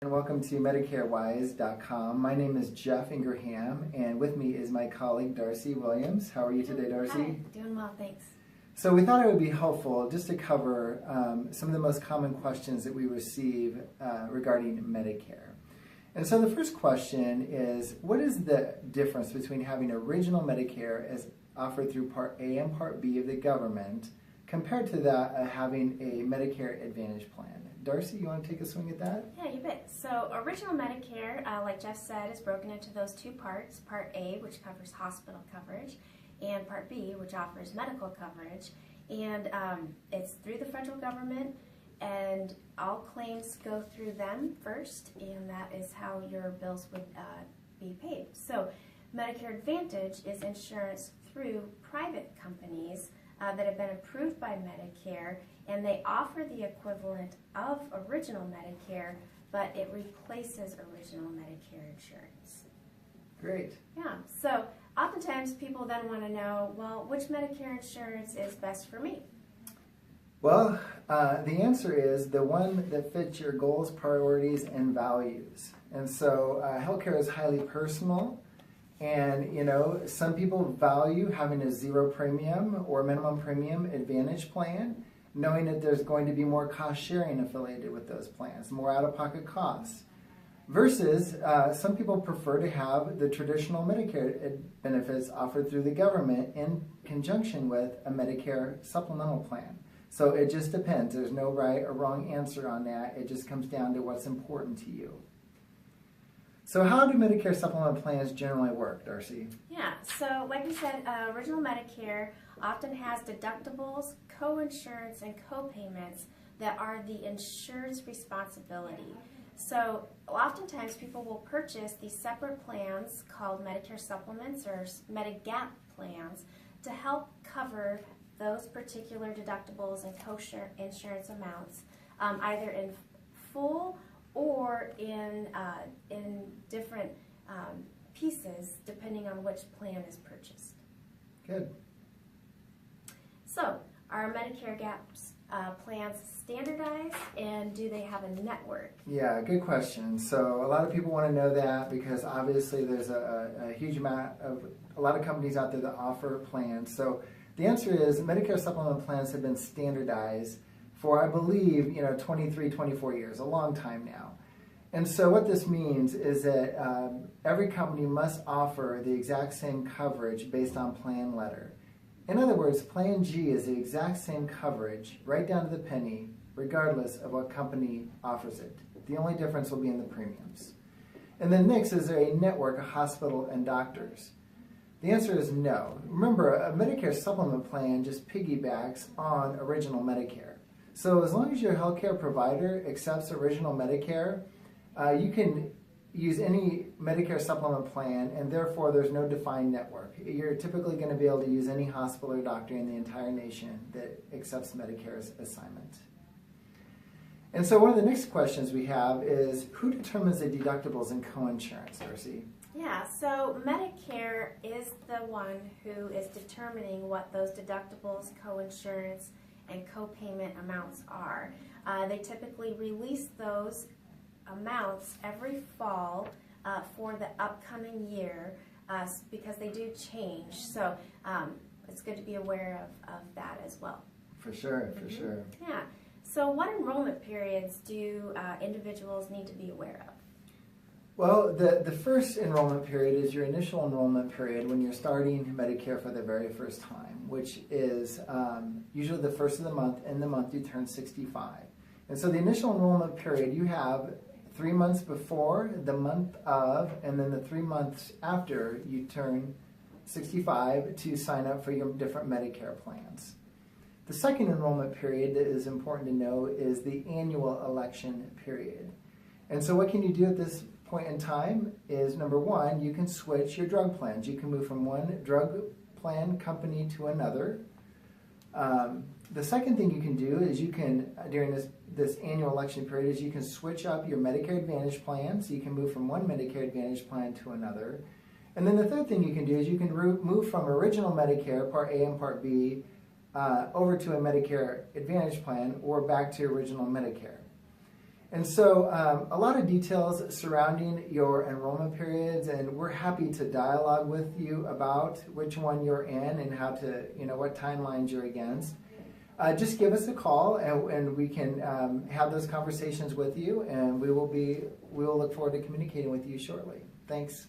And welcome to MedicareWise.com. My name is Jeff Ingraham, and with me is my colleague Darcy Williams. How are you today, Darcy? Hi, doing well, thanks. So we thought it would be helpful just to cover some of the most common questions that we receive regarding Medicare. And so the first question is, what is the difference between having original Medicare as offered through Part A and Part B of the government compared to that having a Medicare Advantage plan? Darcy, you want to take a swing at that? Yeah, you bet. So original Medicare, like Jeff said, is broken into those two parts. Part A, which covers hospital coverage, and Part B, which offers medical coverage. And it's through the federal government, and all claims go through them first, and that is how your bills would be paid. So Medicare Advantage is insurance through private companies that have been approved by Medicare, and they offer the equivalent of original Medicare, but it replaces original Medicare insurance. Great. Yeah, so oftentimes people then want to know, well, which Medicare insurance is best for me? Well, the answer is the one that fits your goals, priorities, and values. And so healthcare is highly personal. And, you know, some people value having a zero premium or minimum premium Advantage plan, knowing that there's going to be more cost sharing affiliated with those plans, more out-of-pocket costs. Versus, some people prefer to have the traditional Medicare benefits offered through the government in conjunction with a Medicare supplemental plan. So it just depends. There's no right or wrong answer on that. It just comes down to what's important to you. So how do Medicare supplemental plans generally work, Darcy? Yeah, so like we said, original Medicare often has deductibles, co-insurance, and co-payments that are the insured's responsibility. So oftentimes people will purchase these separate plans called Medicare supplements or Medigap plans to help cover those particular deductibles and co-insurance amounts, either in full or in different pieces, depending on which plan is purchased. Good. So, are Medicare GAPs plans standardized, and do they have a network? Yeah, good question. So a lot of people want to know that because obviously there's a huge amount of, a lot of companies out there that offer plans. So the answer is Medicare supplemental plans have been standardized for, I believe, 23, 24 years, a long time now. And so what this means is that every company must offer the exact same coverage based on plan letter. In other words, Plan G is the exact same coverage, right down to the penny, regardless of what company offers it. The only difference will be in the premiums. And then next, is there a network of hospital and doctors? The answer is no. Remember, a Medicare supplement plan just piggybacks on original Medicare. So as long as your healthcare provider accepts original Medicare, you can use any Medicare supplement plan, and therefore there's no defined network. You're typically going to be able to use any hospital or doctor in the entire nation that accepts Medicare's assignment. And so one of the next questions we have is, who determines the deductibles and co-insurance, Darcy? Yeah, so Medicare is the one who is determining what those deductibles, co-insurance, and co-payment amounts are. They typically release those amounts every fall for the upcoming year because they do change. So it's good to be aware of that as well. For sure, for sure. Yeah. So what enrollment periods do individuals need to be aware of? Well, the first enrollment period is your initial enrollment period when you're starting Medicare for the very first time, which is usually the first of the month and the month you turn 65. And so the initial enrollment period, you have 3 months before, the month of, and then the 3 months after you turn 65 to sign up for your different Medicare plans. The second enrollment period that is important to know is the annual election period. And so what can you do at this point in time is, number one, you can switch your drug plans. You can move from one drug plan company to another. The second thing you can do is you can, during this annual election period, is you can switch up your Medicare Advantage plans. You can move from one Medicare Advantage plan to another. And then the third thing you can do is you can move from original Medicare, Part A and Part B, over to a Medicare Advantage plan or back to original Medicare. And so a lot of details surrounding your enrollment periods, and we're happy to dialogue with you about which one you're in and how to, what timelines you're against. Just give us a call, and we can have those conversations with you, and we will look forward to communicating with you shortly. Thanks.